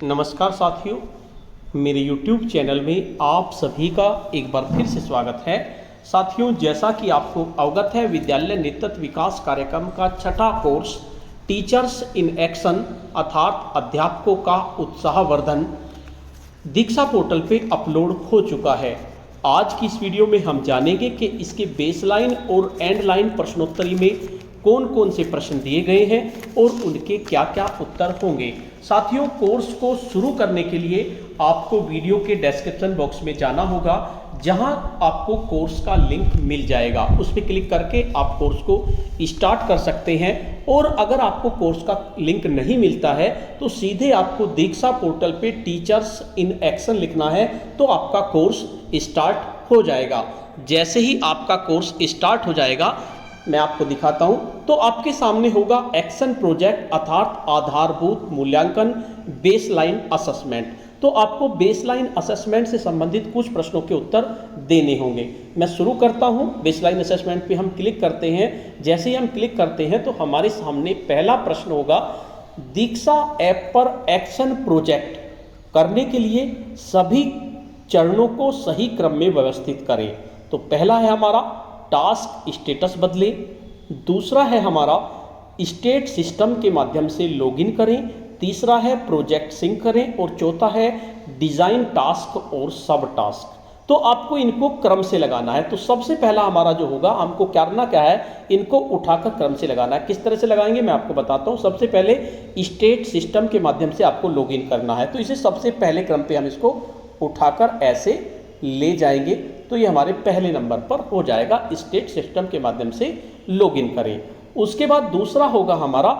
नमस्कार साथियों, मेरे YouTube चैनल में आप सभी का एक बार फिर से स्वागत है। साथियों, जैसा कि आपको अवगत है, विद्यालय नेतृत्व विकास कार्यक्रम का छठा कोर्स टीचर्स इन एक्शन अर्थात अध्यापकों का उत्साहवर्धन दीक्षा पोर्टल पे अपलोड हो चुका है। आज की इस वीडियो में हम जानेंगे कि इसके बेसलाइन और एंड लाइन प्रश्नोत्तरी में कौन कौन से प्रश्न दिए गए हैं और उनके क्या क्या उत्तर होंगे। साथियों, कोर्स को शुरू करने के लिए आपको वीडियो के डिस्क्रिप्शन बॉक्स में जाना होगा, जहां आपको कोर्स का लिंक मिल जाएगा। उस पर क्लिक करके आप कोर्स को स्टार्ट कर सकते हैं। और अगर आपको कोर्स का लिंक नहीं मिलता है तो सीधे आपको दीक्षा पोर्टल पे टीचर्स इन एक्शन लिखना है, तो आपका कोर्स स्टार्ट हो जाएगा। जैसे ही आपका कोर्स स्टार्ट हो जाएगा, मैं आपको दिखाता हूं, तो आपके सामने होगा एक्शन प्रोजेक्ट अर्थात आधारभूत मूल्यांकन बेसलाइन असेसमेंट। तो आपको बेसलाइन असेसमेंट से संबंधित कुछ प्रश्नों के उत्तर देने होंगे। मैं शुरू करता हूं। बेसलाइन असेसमेंट पे हम क्लिक करते हैं। जैसे ही हम क्लिक करते हैं तो हमारे सामने पहला प्रश्न होगा, दीक्षा ऐप पर एक्शन प्रोजेक्ट करने के लिए सभी चरणों को सही क्रम में व्यवस्थित करें। तो पहला है हमारा टास्क स्टेटस बदले, दूसरा है हमारा स्टेट सिस्टम के माध्यम से लॉगिन करें, तीसरा है प्रोजेक्ट सिंक करें और चौथा है डिज़ाइन टास्क और सब टास्क। तो आपको इनको क्रम से लगाना है। तो सबसे पहला हमारा जो होगा, हमको करना क्या है, इनको उठाकर क्रम से लगाना है। किस तरह से लगाएंगे मैं आपको बताता हूँ। सबसे पहले स्टेट सिस्टम के माध्यम से आपको लॉगिन करना है, तो इसे सबसे पहले क्रम पे हम इसको उठाकर ऐसे ले जाएंगे, तो ये हमारे पहले नंबर पर हो जाएगा। स्टेट सिस्टम के माध्यम से लॉगिन करें। उसके बाद दूसरा होगा हमारा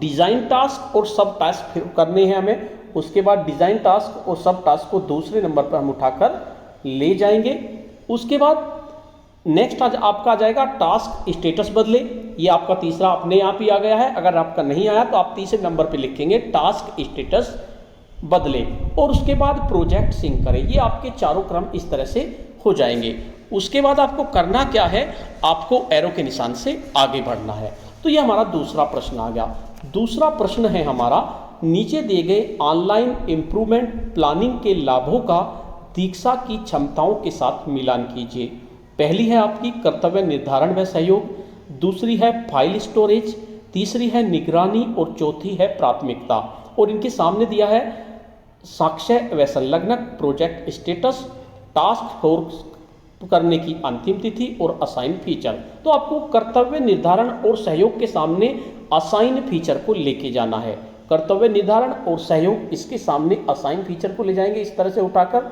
डिज़ाइन टास्क और सब टास्क फिर करने हैं हमें। उसके बाद डिज़ाइन टास्क और सब टास्क को दूसरे नंबर पर हम उठाकर ले जाएंगे। उसके बाद नेक्स्ट आपका आ जाएगा टास्क स्टेटस बदले। ये आपका तीसरा अपने आप ही आ गया है। अगर आपका नहीं आया तो आप तीसरे नंबर पर लिखेंगे टास्क स्टेटस बदले। और उसके बाद प्रोजेक्ट सिंक करें। ये आपके चारों क्रम इस तरह से हो जाएंगे। उसके बाद आपको करना क्या है, आपको एरो के निशान से आगे बढ़ना है। तो ये हमारा दूसरा प्रश्न आ गया। दूसरा प्रश्न है हमारा, नीचे दिए गए ऑनलाइन इम्प्रूवमेंट प्लानिंग के लाभों का दीक्षा की क्षमताओं के साथ मिलान कीजिए। पहली है आपकी कर्तव्य निर्धारण व सहयोग, दूसरी है फाइल स्टोरेज, तीसरी है निगरानी और चौथी है प्राथमिकता। और इनके सामने दिया है साक्ष्य व संलग्नक, प्रोजेक्ट स्टेटस, टास्क फोर्स करने की अंतिम तिथि और असाइन फीचर। तो आपको कर्तव्य निर्धारण और सहयोग के सामने असाइन फीचर को लेके जाना है। कर्तव्य निर्धारण और सहयोग, इसके सामने असाइन फीचर को ले जाएंगे इस तरह से उठाकर।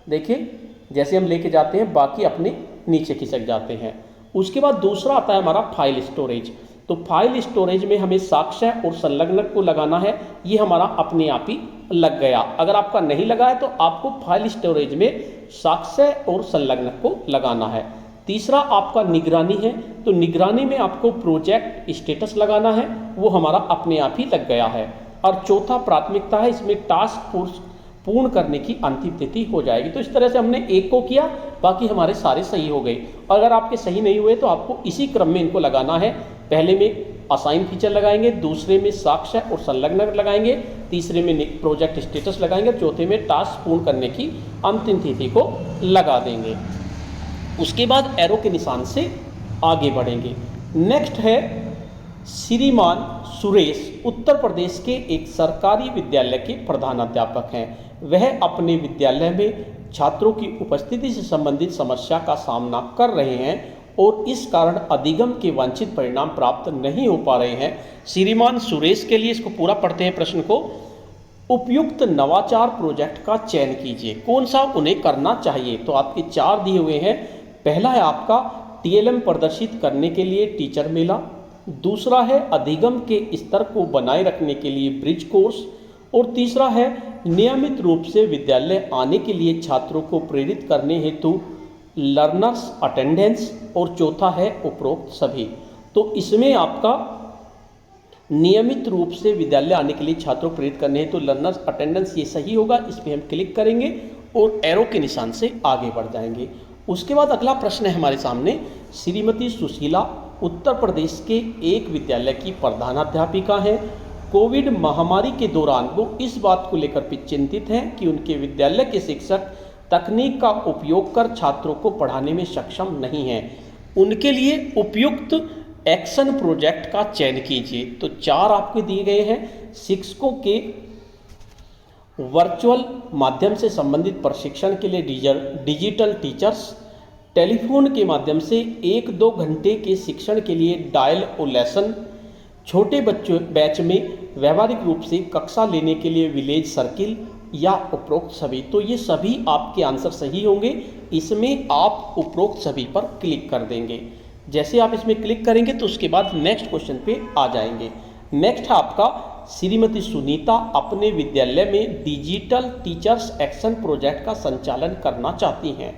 देखिए, जैसे हम लेके जाते हैं बाकी अपने नीचे खिसक जाते हैं। उसके बाद दूसरा आता है हमारा फाइल स्टोरेज। तो फाइल स्टोरेज में हमें साक्ष्य और संलग्नक को लगाना है। ये हमारा अपने आप ही लग गया। अगर आपका नहीं लगा है तो आपको फाइल स्टोरेज में साक्ष्य और संलग्नक को लगाना है। तीसरा आपका निगरानी है। तो निगरानी में आपको प्रोजेक्ट स्टेटस लगाना है, वो हमारा अपने आप ही लग गया है। और चौथा प्राथमिकता है, इसमें टास्क फोर्स पूर्ण करने की अंतिम तिथि हो जाएगी। तो इस तरह से हमने एक को किया, बाकी हमारे सारे सही हो गए। अगर आपके सही नहीं हुए तो आपको इसी क्रम में इनको लगाना है। पहले में असाइन फीचर लगाएंगे, दूसरे में साक्ष्य और संलग्नक लगाएंगे, तीसरे में प्रोजेक्ट स्टेटस लगाएंगे, चौथे में टास्क पूर्ण करने की अंतिम तिथि को लगा देंगे। उसके बाद एरो के निशान से आगे बढ़ेंगे। नेक्स्ट है श्रीमान सुरेश, उत्तर प्रदेश के एक सरकारी विद्यालय के प्रधानाध्यापक हैं। वह अपने विद्यालय में छात्रों की उपस्थिति से संबंधित समस्या का सामना कर रहे हैं और इस कारण अधिगम के वांछित परिणाम प्राप्त नहीं हो पा रहे हैं। श्रीमान सुरेश के लिए, इसको पूरा पढ़ते हैं प्रश्न को, उपयुक्त नवाचार प्रोजेक्ट का चयन कीजिए। कौन सा उन्हें करना चाहिए। तो आपके चार दिए हुए हैं। पहला है आपका टीएलएम प्रदर्शित करने के लिए टीचर मेला, दूसरा है अधिगम के स्तर को बनाए रखने के लिए ब्रिज कोर्स, और तीसरा है नियमित रूप से विद्यालय आने के लिए छात्रों को प्रेरित करने हेतु लर्नर्स अटेंडेंस, और चौथा है उपरोक्त सभी। तो इसमें आपका नियमित रूप से विद्यालय आने के लिए छात्रों को प्रेरित करने हेतु लर्नर्स अटेंडेंस, ये सही होगा। इस पर हम क्लिक करेंगे और एरो के निशान से आगे बढ़ जाएंगे। उसके बाद अगला प्रश्न है हमारे सामने, श्रीमती सुशीला उत्तर प्रदेश के एक विद्यालय की प्रधानाध्यापिका हैं। कोविड महामारी के दौरान वो इस बात को लेकर भी चिंतित हैं कि उनके विद्यालय के शिक्षक तकनीक का उपयोग कर छात्रों को पढ़ाने में सक्षम नहीं हैं। उनके लिए उपयुक्त एक्शन प्रोजेक्ट का चयन कीजिए। तो 4 आपको दिए गए हैं। शिक्षकों के वर्चुअल माध्यम से संबंधित प्रशिक्षण के लिए डिजिटल टीचर्स, टेलीफोन के माध्यम से 1-2 घंटे के शिक्षण के लिए डायल ओ लेसन, छोटे बच्चों बैच में व्यवहारिक रूप से कक्षा लेने के लिए विलेज सर्किल या उपरोक्त सभी। तो ये सभी आपके आंसर सही होंगे। इसमें आप उपरोक्त सभी पर क्लिक कर देंगे। जैसे आप इसमें क्लिक करेंगे तो उसके बाद नेक्स्ट क्वेश्चन पे आ जाएंगे। नेक्स्ट है आपका, श्रीमती सुनीता अपने विद्यालय में डिजिटल टीचर्स एक्शन प्रोजेक्ट का संचालन करना चाहती हैं।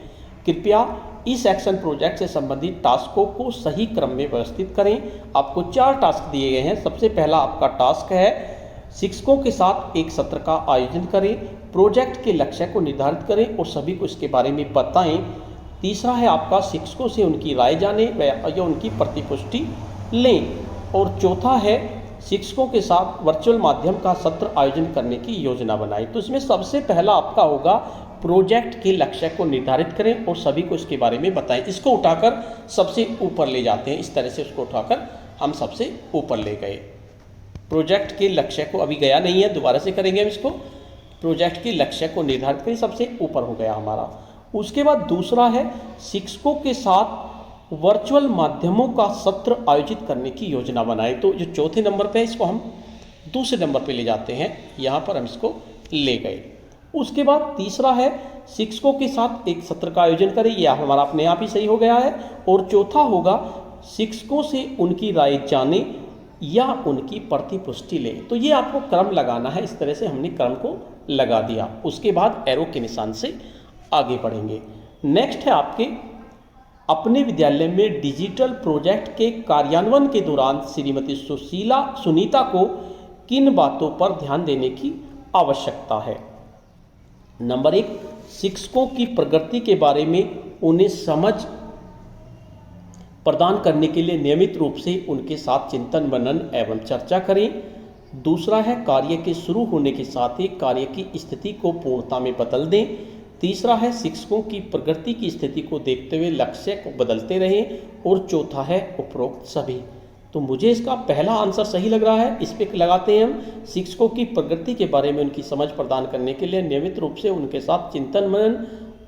कृपया इस एक्शन प्रोजेक्ट से संबंधित टास्कों को सही क्रम में व्यवस्थित करें। आपको 4 टास्क दिए गए हैं। सबसे पहला आपका टास्क है, शिक्षकों के साथ एक सत्र का आयोजन करें, प्रोजेक्ट के लक्ष्य को निर्धारित करें और सभी को इसके बारे में बताएं। तीसरा है आपका, शिक्षकों से उनकी राय जानें या उनकी प्रतिपुष्टि लें। और चौथा है, शिक्षकों के साथ वर्चुअल माध्यम का सत्र आयोजन करने की योजना बनाएं। तो इसमें सबसे पहला आपका होगा, प्रोजेक्ट के लक्ष्य को निर्धारित करें और सभी को इसके बारे में बताएं। इसको उठाकर सबसे ऊपर ले जाते हैं। इस तरह से उसको उठाकर हम सबसे ऊपर ले गए। प्रोजेक्ट के लक्ष्य को अभी गया नहीं है, दोबारा से करेंगे हम इसको। प्रोजेक्ट के लक्ष्य को निर्धारित करें, सबसे ऊपर हो गया हमारा। उसके बाद दूसरा है, शिक्षकों के साथ वर्चुअल माध्यमों का सत्र आयोजित करने की योजना बनाएं। तो जो चौथे नंबर पे है, इसको हम दूसरे नंबर पे ले जाते हैं। यहाँ पर हम इसको ले गए। उसके बाद तीसरा है, शिक्षकों के साथ एक सत्र का आयोजन करें। यह हमारा अपने आप ही सही हो गया है। और चौथा होगा, शिक्षकों से उनकी राय जाने या उनकी प्रतिपुष्टि लें। तो ये आपको क्रम लगाना है। इस तरह से हमने क्रम को लगा दिया। उसके बाद एरो के निशान से आगे बढ़ेंगे। नेक्स्ट है आपके, अपने विद्यालय में डिजिटल प्रोजेक्ट के कार्यान्वयन के दौरान श्रीमती सुनीता को किन बातों पर ध्यान देने की आवश्यकता है। नंबर 1, शिक्षकों की प्रगति के बारे में उन्हें समझ प्रदान करने के लिए नियमित रूप से उनके साथ चिंतन मनन एवं चर्चा करें। दूसरा है, कार्य के शुरू होने के साथ ही कार्य की स्थिति को पूर्णता में बदल दें। तीसरा है, शिक्षकों की प्रगति की स्थिति को देखते हुए लक्ष्य को बदलते रहें। और चौथा है, उपरोक्त सभी। तो मुझे इसका पहला आंसर सही लग रहा है। इस पर लगाते हैं हम, शिक्षकों की प्रगति के बारे में उनकी समझ प्रदान करने के लिए नियमित रूप से उनके साथ चिंतन मनन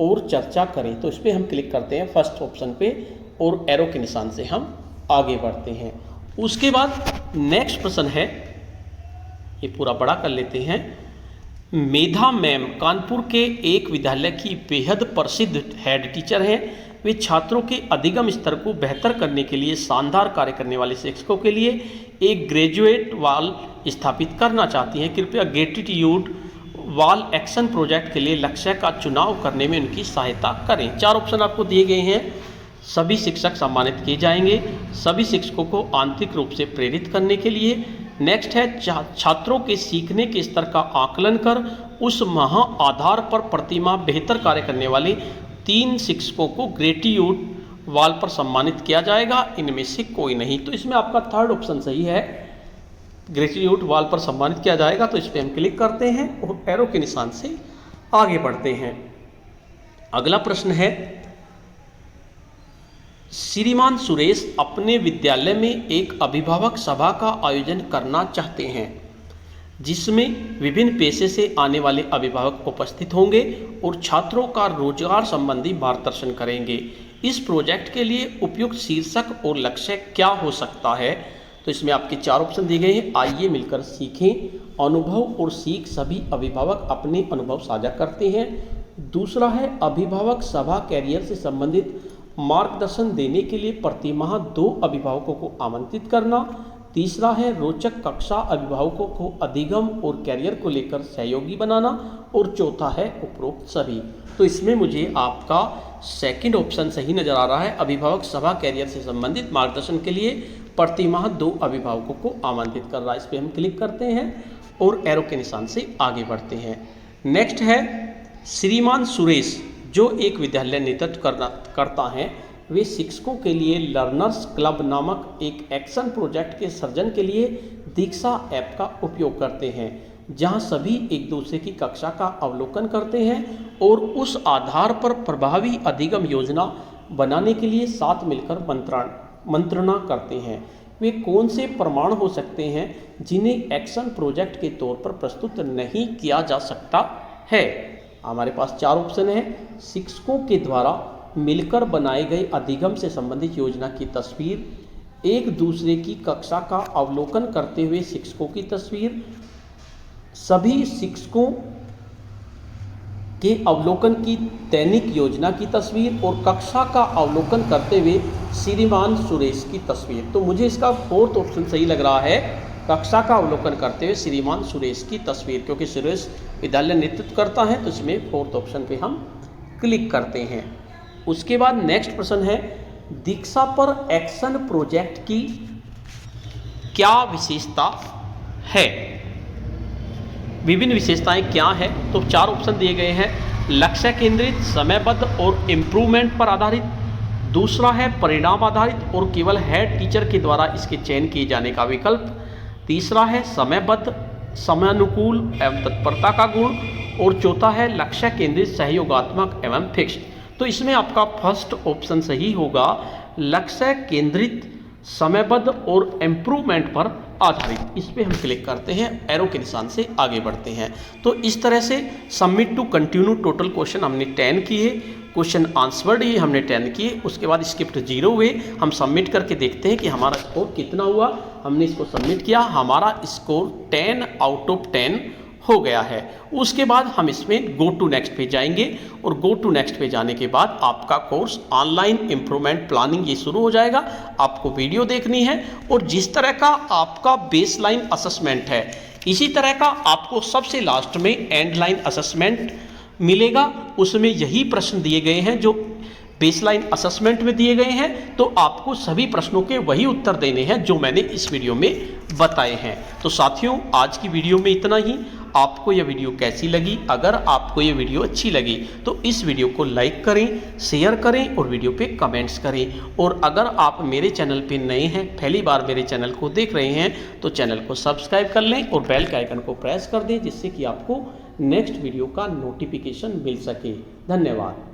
और चर्चा करें। तो इस पर हम क्लिक करते हैं फर्स्ट ऑप्शन पे और एरो के निशान से हम आगे बढ़ते हैं। उसके बाद नेक्स्ट प्रश्न है, ये पूरा बड़ा कर लेते हैं। मेधा मैम कानपुर के एक विद्यालय की बेहद प्रसिद्ध हेड टीचर हैं। वे छात्रों के अधिगम स्तर को बेहतर करने के लिए शानदार कार्य करने वाले शिक्षकों के लिए एक ग्रेजुएट वॉल स्थापित करना चाहती हैं। कृपया ग्रेटिट्यूड वॉल एक्शन प्रोजेक्ट के लिए लक्ष्य का चुनाव करने में उनकी सहायता करें। 4 ऑप्शन आपको दिए गए हैं। सभी शिक्षक सम्मानित किए जाएंगे, सभी शिक्षकों को आंतरिक रूप से प्रेरित करने के लिए। नेक्स्ट है, छात्रों के सीखने के स्तर का आकलन कर उस महा आधार पर प्रतिमाह बेहतर कार्य करने वाले 3 शिक्षकों को ग्रेटिट्यूड वॉल पर सम्मानित किया जाएगा। इनमें से कोई नहीं। तो इसमें आपका थर्ड ऑप्शन सही है, ग्रेटिट्यूड वॉल पर सम्मानित किया जाएगा। तो इस पर हम क्लिक करते हैं और एरो के निशान से आगे बढ़ते हैं। अगला प्रश्न है, श्रीमान सुरेश अपने विद्यालय में एक अभिभावक सभा का आयोजन करना चाहते हैं, जिसमें विभिन्न पेशे से आने वाले अभिभावक उपस्थित होंगे और छात्रों का रोजगार संबंधी मार्गदर्शन करेंगे। इस प्रोजेक्ट के लिए उपयुक्त शीर्षक और लक्ष्य क्या हो सकता है। तो इसमें आपके 4 ऑप्शन दिए गए हैं। आइए मिलकर सीखें। अनुभव और सीख, सभी अभिभावक अपने अनुभव साझा करते हैं। दूसरा है, अभिभावक सभा कैरियर से संबंधित मार्गदर्शन देने के लिए प्रतिमाह 2 अभिभावकों को आमंत्रित करना। तीसरा है, रोचक कक्षा अभिभावकों को अधिगम और कैरियर को लेकर सहयोगी बनाना। और चौथा है, उपरोक्त सभी। तो इसमें मुझे आपका सेकंड ऑप्शन सही नज़र आ रहा है। अभिभावक सभा कैरियर से संबंधित मार्गदर्शन के लिए प्रतिमाह 2 अभिभावकों को आमंत्रित कर रहा है। इस पर हम क्लिक करते हैं और एरो के निशान से आगे बढ़ते हैं। नेक्स्ट है, श्रीमान सुरेश जो एक विद्यालय नेतृत्व करता है, वे शिक्षकों के लिए लर्नर्स क्लब नामक एक एक्शन प्रोजेक्ट के सृजन के लिए दीक्षा ऐप का उपयोग करते हैं, जहां सभी एक दूसरे की कक्षा का अवलोकन करते हैं और उस आधार पर प्रभावी अधिगम योजना बनाने के लिए साथ मिलकर मंत्रणा करते हैं। वे कौन से प्रमाण हो सकते हैं जिन्हें एक्शन प्रोजेक्ट के तौर पर प्रस्तुत नहीं किया जा सकता है? हमारे पास 4 ऑप्शन हैं। शिक्षकों के द्वारा मिलकर बनाए गए अधिगम से संबंधित योजना की तस्वीर, एक दूसरे की कक्षा का अवलोकन करते हुए शिक्षकों की तस्वीर, सभी शिक्षकों के अवलोकन की दैनिक योजना की तस्वीर और कक्षा का अवलोकन करते हुए श्रीमान सुरेश की तस्वीर। तो मुझे इसका 4th ऑप्शन सही लग रहा है, कक्षा का अवलोकन करते हुए श्रीमान सुरेश की तस्वीर, क्योंकि सुरेश विद्यालय नेतृत्व करता है, तो इसमें 4th ऑप्शन पे हम क्लिक करते हैं। उसके बाद नेक्स्ट प्रश्न है, दीक्षा पर एक्शन प्रोजेक्ट की क्या विशेषता है? विभिन्न विशेषताएं क्या हैं? तो 4 ऑप्शन दिए गए हैं। लक्ष्य केंद्रित, समयबद्ध और इम्प्रूवमेंट पर आधारित, दूसरा है परिणाम आधारित और केवल हेड टीचर के द्वारा इसके चयन किए जाने का विकल्प, तीसरा है समयबद्ध, समयानुकूल एवं तत्परता का गुण, और चौथा है लक्ष्य केंद्रित, सहयोगात्मक एवं फिक्स। तो इसमें आपका फर्स्ट ऑप्शन सही होगा, लक्ष्य केंद्रित, समयबद्ध और इम्प्रूवमेंट पर आधारित। इस पे हम क्लिक करते हैं, एरो के निशान से आगे बढ़ते हैं। तो इस तरह से submit to continue total question हमने 10 किए, क्वेश्चन आंसर्ड ये हमने 10 किए, उसके बाद स्किप्ड 0 हुए। हम सबमिट करके देखते हैं कि हमारा स्कोर कितना हुआ। हमने इसको सबमिट किया, हमारा स्कोर 10 आउट ऑफ 10 हो गया है। उसके बाद हम इसमें गो टू नेक्स्ट पे जाएंगे और गो टू नेक्स्ट पे जाने के बाद आपका कोर्स ऑनलाइन इम्प्रूवमेंट प्लानिंग ये शुरू हो जाएगा। आपको वीडियो देखनी है और जिस तरह का आपका बेसलाइन असेसमेंट है, इसी तरह का आपको सबसे लास्ट में एंड लाइन असेसमेंट मिलेगा। उसमें यही प्रश्न दिए गए हैं जो बेसलाइन असेसमेंट में दिए गए हैं, तो आपको सभी प्रश्नों के वही उत्तर देने हैं जो मैंने इस वीडियो में बताए हैं। तो साथियों, आज की वीडियो में इतना ही। आपको यह वीडियो कैसी लगी? अगर आपको यह वीडियो अच्छी लगी तो इस वीडियो को लाइक करें, शेयर करें और वीडियो पे कमेंट्स करें। और अगर आप मेरे चैनल पे नए हैं, पहली बार मेरे चैनल को देख रहे हैं, तो चैनल को सब्सक्राइब कर लें और बेल के आइकन को प्रेस कर दें, जिससे कि आपको नेक्स्ट वीडियो का नोटिफिकेशन मिल सके। धन्यवाद।